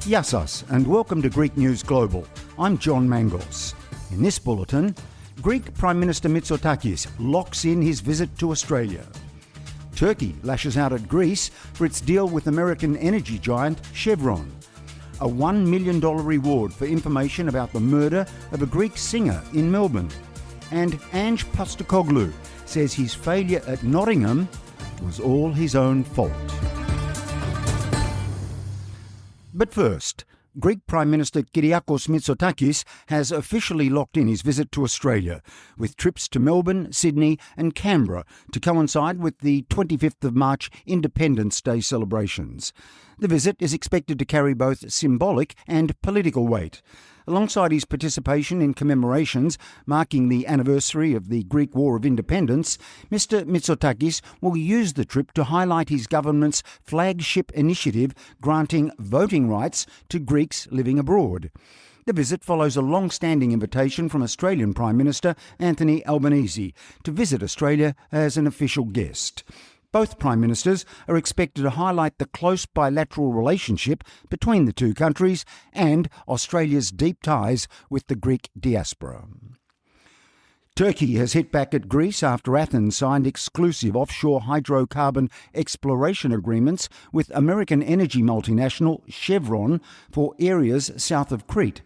Yassas, and welcome to Greek News Global. I'm John Mangos. In this bulletin, Greek Prime Minister Mitsotakis locks in his visit to Australia. Turkey lashes out at Greece for its deal with American energy giant Chevron. A $1 million reward for information about the murder of a Greek singer in Melbourne. And Ange Postecoglou says his failure at Nottingham was all his own fault. But first, Greek Prime Minister Mitsotakis has officially locked in his visit to Australia, with trips to Melbourne, Sydney and Canberra to coincide with the 25th of March Independence Day celebrations. The visit is expected to carry both symbolic and political weight. Alongside his participation in commemorations marking the anniversary of the Greek War of Independence, Mr Mitsotakis will use the trip to highlight his government's flagship initiative granting voting rights to Greeks living abroad. The visit follows a long-standing invitation from Australian Prime Minister Anthony Albanese to visit Australia as an official guest. Both Prime Ministers are expected to highlight the close bilateral relationship between the two countries and Australia's deep ties with the Greek diaspora. Turkey has hit back at Greece after Athens signed exclusive offshore hydrocarbon exploration agreements with American energy multinational Chevron for areas south of Crete.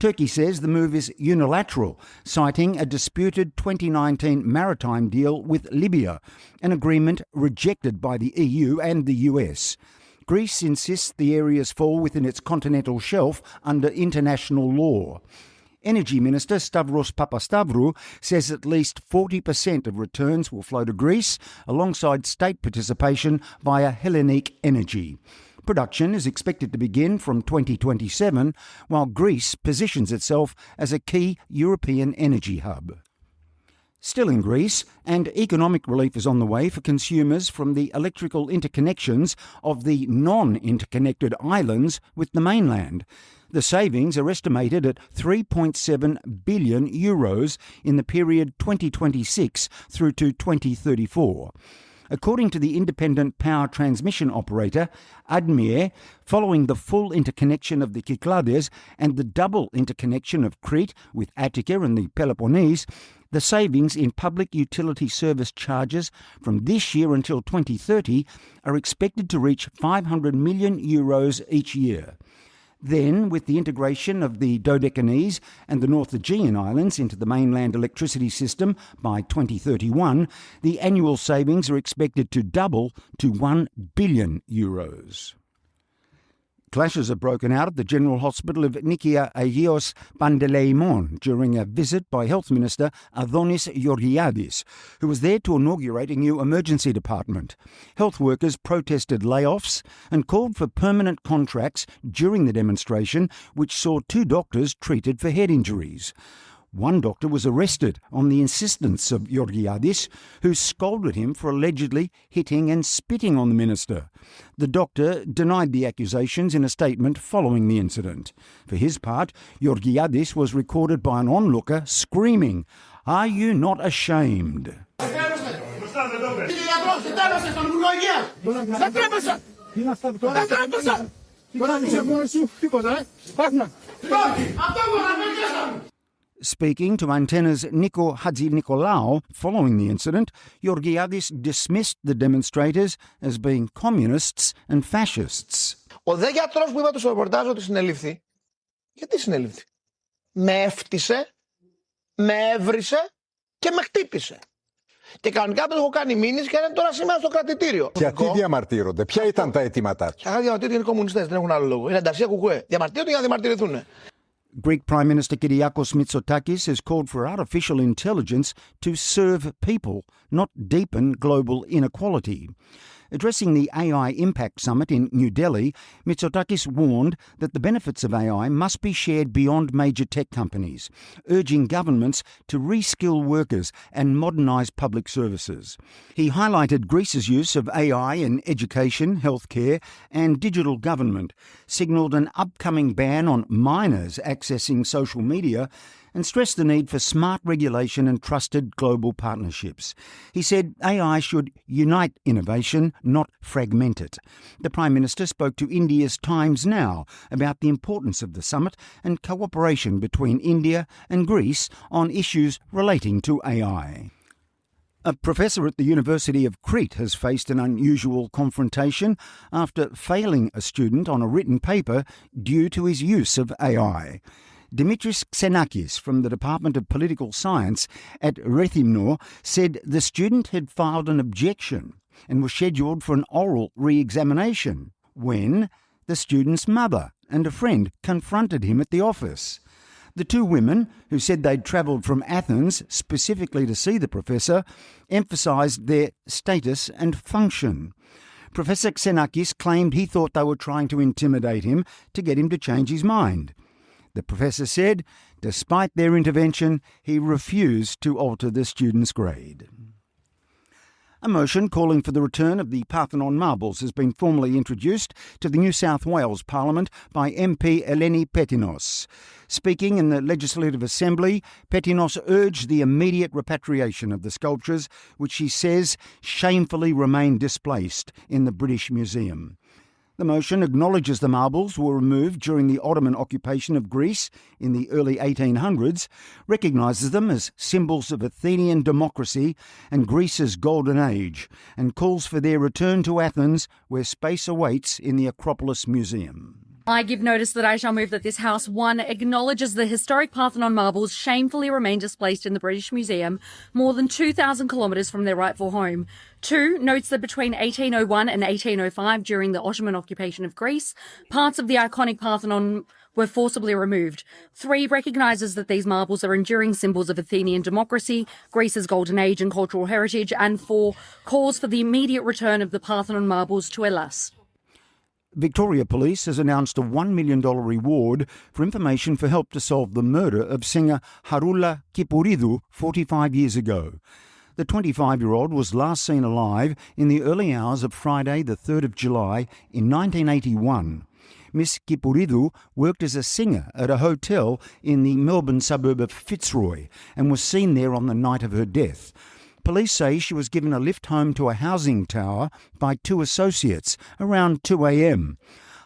Turkey says the move is unilateral, citing a disputed 2019 maritime deal with Libya, an agreement rejected by the EU and the US. Greece insists the areas fall within its continental shelf under international law. Energy Minister Stavros Papastavrou says at least 40% of returns will flow to Greece, alongside state participation via Hellenic Energy. Production is expected to begin from 2027, while Greece positions itself as a key European energy hub. Still in Greece, and economic relief is on the way for consumers from the electrical interconnections of the non-interconnected islands with the mainland. The savings are estimated at €3.7 billion in the period 2026 through to 2034. According to the independent power transmission operator, Admire, following the full interconnection of the Kyklades and the double interconnection of Crete with Attica and the Peloponnese, the savings in public utility service charges from this year until 2030 are expected to reach €500 million each year. Then, with the integration of the Dodecanese and the North Aegean Islands into the mainland electricity system by 2031, the annual savings are expected to double to €1 billion. Clashes have broken out at the General Hospital of Nikia Agios Panteleimon during a visit by Health Minister Adonis Georgiadis, who was there to inaugurate a new emergency department. Health workers protested layoffs and called for permanent contracts during the demonstration, which saw 2 doctors treated for head injuries. One doctor was arrested on the insistence of Georgiadis, who scolded him for allegedly hitting and spitting on the minister. The doctor denied the accusations in a statement following the incident. For his part, Georgiadis was recorded by an onlooker screaming, "Are you not ashamed?" Speaking to Antenna's Nico Hadjinikolaou following the incident, Georgiadis dismissed the demonstrators as being communists and fascists. Ο δε γιατρός που είπατε στο ρεπορτάζ ότι συνελήφθη, γιατί συνελήφθη? Με έφτισε, με έβρισε και με χτύπησε. Και κανονικά δεν έχω κάνει μήνυση και είναι τώρα σήμερα στο κρατητήριο. Γιατί διαμαρτύρονται, ποια ήταν τα αιτήματά τους? Διαμαρτύρονται είναι κομμουνιστές, δεν έχουν άλλο λόγο. Είναι ανταρσία κουκουέ. Διαμαρτύρονται για να διαμαρτυρηθούν. Greek Prime Minister Mitsotakis has called for artificial intelligence to serve people, not deepen global inequality. Addressing the AI Impact Summit in New Delhi, Mitsotakis warned that the benefits of AI must be shared beyond major tech companies, urging governments to reskill workers and modernise public services. He highlighted Greece's use of AI in education, healthcare and digital government, signalled an upcoming ban on minors accessing social media and stressed the need for smart regulation and trusted global partnerships. He said AI should unite innovation, not fragment it. The Prime Minister spoke to India's Times Now about the importance of the summit and cooperation between India and Greece on issues relating to AI. A professor at the University of Crete has faced an unusual confrontation after failing a student on a written paper due to his use of AI. Dimitris Xenakis from the Department of Political Science at Rethymno said the student had filed an objection and was scheduled for an oral re-examination when the student's mother and a friend confronted him at the office. The two women, who said they'd travelled from Athens specifically to see the professor, emphasised their status and function. Professor Xenakis claimed he thought they were trying to intimidate him to get him to change his mind. The professor said, despite their intervention, he refused to alter the student's grade. A motion calling for the return of the Parthenon marbles has been formally introduced to the New South Wales Parliament by MP Eleni Petinos. Speaking in the Legislative Assembly, Petinos urged the immediate repatriation of the sculptures, which he says shamefully remain displaced in the British Museum. The motion acknowledges the marbles were removed during the Ottoman occupation of Greece in the early 1800s, recognises them as symbols of Athenian democracy and Greece's golden age, and calls for their return to Athens, where space awaits in the Acropolis Museum. I give notice that I shall move that this House, 1, acknowledges the historic Parthenon marbles shamefully remain displaced in the British Museum more than 2,000 kilometres from their rightful home. 2, notes that between 1801 and 1805, during the Ottoman occupation of Greece, parts of the iconic Parthenon were forcibly removed. 3, recognises that these marbles are enduring symbols of Athenian democracy, Greece's golden age and cultural heritage, and 4, calls for the immediate return of the Parthenon marbles to Hellas. Victoria Police has announced a $1 million reward for information for help to solve the murder of singer Harula Kipuridou 45 years ago. The 25-year-old was last seen alive in the early hours of Friday, the 3rd of July in 1981. Miss Kipuridou worked as a singer at a hotel in the Melbourne suburb of Fitzroy and was seen there on the night of her death. Police say she was given a lift home to a housing tower by 2 associates around 2 a.m.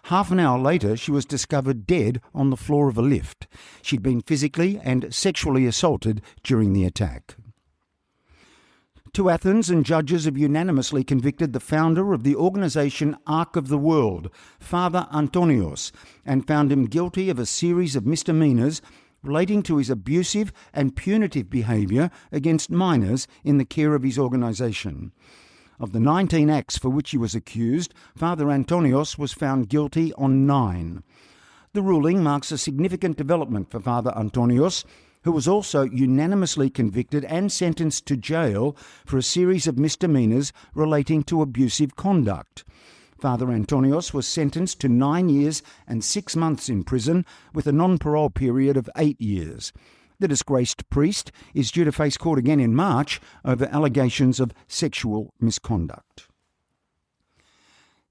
Half an hour later, she was discovered dead on the floor of a lift. She'd been physically and sexually assaulted during the attack. 2 Athens and judges have unanimously convicted the founder of the organisation Ark of the World, Father Antonios, and found him guilty of a series of misdemeanours relating to his abusive and punitive behaviour against minors in the care of his organisation. Of the 19 acts for which he was accused, Father Antonios was found guilty on 9. The ruling marks a significant development for Father Antonios, who was also unanimously convicted and sentenced to jail for a series of misdemeanours relating to abusive conduct. Father Antonios was sentenced to 9 years and 6 months in prison with a non-parole period of 8 years. The disgraced priest is due to face court again in March over allegations of sexual misconduct.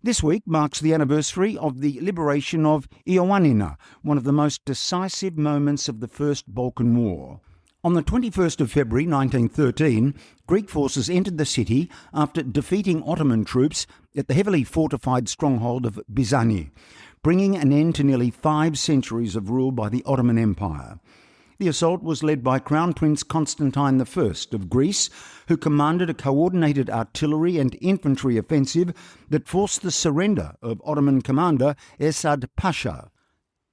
This week marks the anniversary of the liberation of Ioannina, one of the most decisive moments of the First Balkan War. On the 21st of February 1913, Greek forces entered the city after defeating Ottoman troops at the heavily fortified stronghold of Byzani, bringing an end to nearly 5 centuries of rule by the Ottoman Empire. The assault was led by Crown Prince Constantine I of Greece, who commanded a coordinated artillery and infantry offensive that forced the surrender of Ottoman commander Esad Pasha.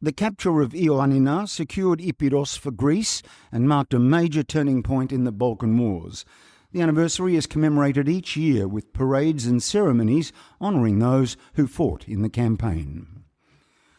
The capture of Ioannina secured Epirus for Greece and marked a major turning point in the Balkan Wars. The anniversary is commemorated each year with parades and ceremonies honouring those who fought in the campaign.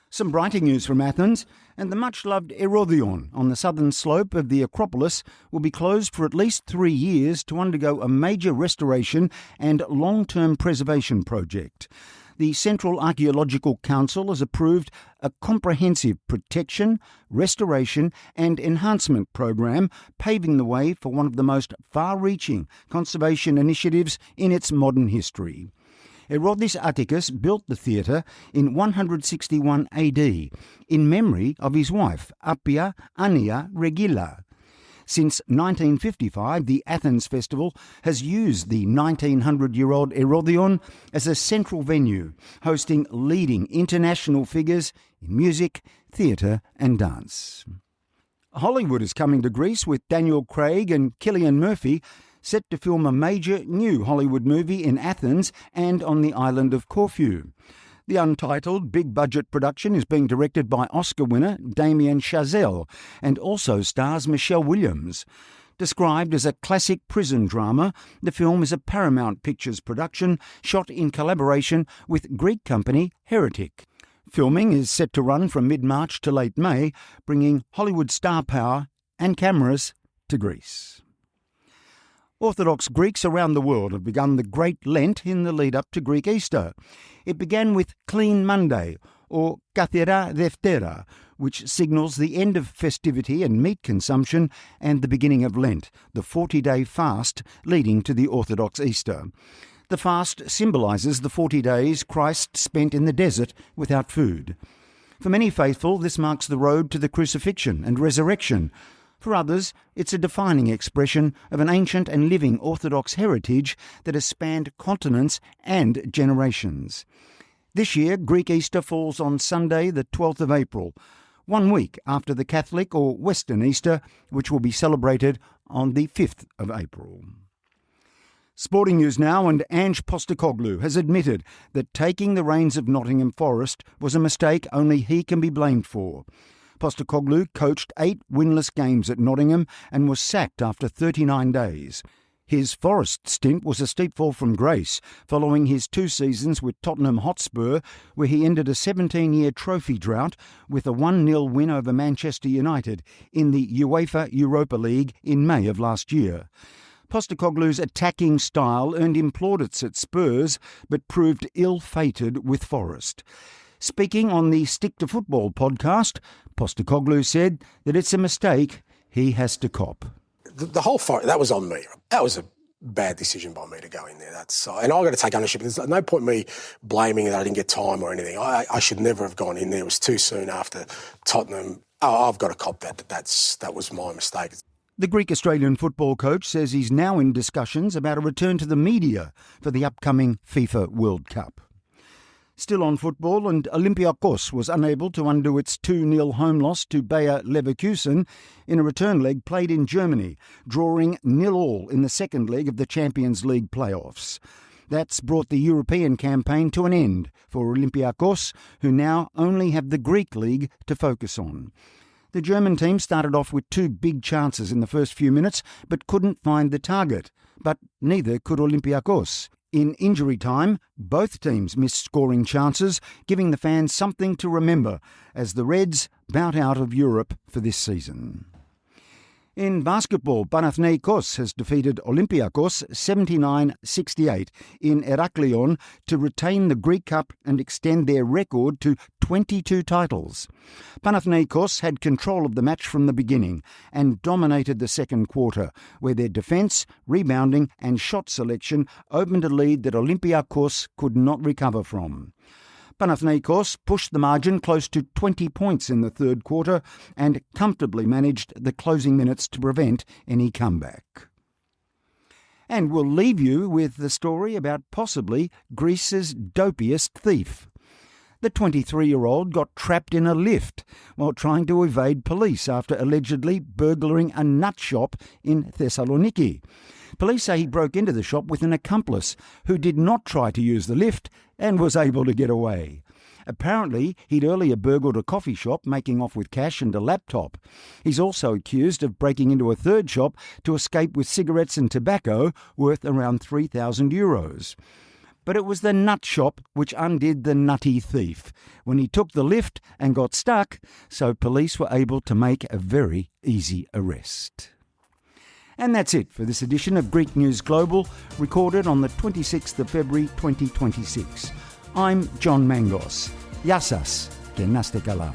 Some brighter news from Athens, and the much-loved Erodion on the southern slope of the Acropolis will be closed for at least 3 years to undergo a major restoration and long-term preservation project. The Central Archaeological Council has approved a comprehensive protection, restoration and enhancement program, paving the way for one of the most far-reaching conservation initiatives in its modern history. Herodes Atticus built the theatre in 161 AD in memory of his wife, Appia Annia Regilla. Since 1955, the Athens Festival has used the 1900-year-old Herodion as a central venue, hosting leading international figures in music, theatre and dance. Hollywood is coming to Greece with Daniel Craig and Cillian Murphy set to film a major new Hollywood movie in Athens and on the island of Corfu. The untitled, big-budget production is being directed by Oscar winner Damien Chazelle and also stars Michelle Williams. Described as a classic prison drama, the film is a Paramount Pictures production shot in collaboration with Greek company Heretic. Filming is set to run from mid-March to late May, bringing Hollywood star power and cameras to Greece. Orthodox Greeks around the world have begun the Great Lent in the lead-up to Greek Easter. It began with Clean Monday, or Kathira Deftera, which signals the end of festivity and meat consumption and the beginning of Lent, the 40-day fast leading to the Orthodox Easter. The fast symbolises the 40 days Christ spent in the desert without food. For many faithful, this marks the road to the crucifixion and resurrection. For others, it's a defining expression of an ancient and living Orthodox heritage that has spanned continents and generations. This year, Greek Easter falls on Sunday, the 12th of April, 1 week after the Catholic or Western Easter, which will be celebrated on the 5th of April. Sporting news now, and Ange Postecoglou has admitted that taking the reins of Nottingham Forest was a mistake only he can be blamed for. Postecoglou coached 8 winless games at Nottingham and was sacked after 39 days. His Forest stint was a steep fall from grace, following his 2 seasons with Tottenham Hotspur, where he ended a 17-year trophy drought with a 1-0 win over Manchester United in the UEFA Europa League in May of last year. Postecoglou's attacking style earned him plaudits at Spurs, but proved ill-fated with Forest. Speaking on the Stick to Football podcast, Postecoglou said that it's a mistake he has to cop. The whole fight, that was on me. That was a bad decision by me to go in there. And I've got to take ownership. There's no point me blaming that I didn't get time or anything. I should never have gone in there. It was too soon after Tottenham. I've got to cop that. That was my mistake. The Greek-Australian football coach says he's now in discussions about a return to the media for the upcoming FIFA World Cup. Still on football, and Olympiacos was unable to undo its 2-0 home loss to Bayer Leverkusen in a return leg played in Germany, drawing 0-0 in the second leg of the Champions League playoffs. That's brought the European campaign to an end for Olympiacos, who now only have the Greek league to focus on. The German team started off with 2 big chances in the first few minutes, but couldn't find the target. But neither could Olympiacos. In injury time, both teams missed scoring chances, giving the fans something to remember as the Reds bout out of Europe for this season. In basketball, Panathinaikos has defeated Olympiacos 79-68 in Heraklion to retain the Greek Cup and extend their record to 22 titles. Panathinaikos had control of the match from the beginning and dominated the second quarter, where their defence, rebounding and shot selection opened a lead that Olympiacos could not recover from. Panathinaikos pushed the margin close to 20 points in the third quarter and comfortably managed the closing minutes to prevent any comeback. And we'll leave you with the story about possibly Greece's dopiest thief. The 23-year-old got trapped in a lift while trying to evade police after allegedly burglaring a nut shop in Thessaloniki. Police say he broke into the shop with an accomplice who did not try to use the lift and was able to get away. Apparently, he'd earlier burgled a coffee shop, making off with cash and a laptop. He's also accused of breaking into a third shop to escape with cigarettes and tobacco worth around €3,000. But it was the nut shop which undid the nutty thief when he took the lift and got stuck, so police were able to make a very easy arrest. And that's it for this edition of Greek News Global, recorded on the 26th of February 2026. I'm John Mangos. Gεια σας και να είστε καλά.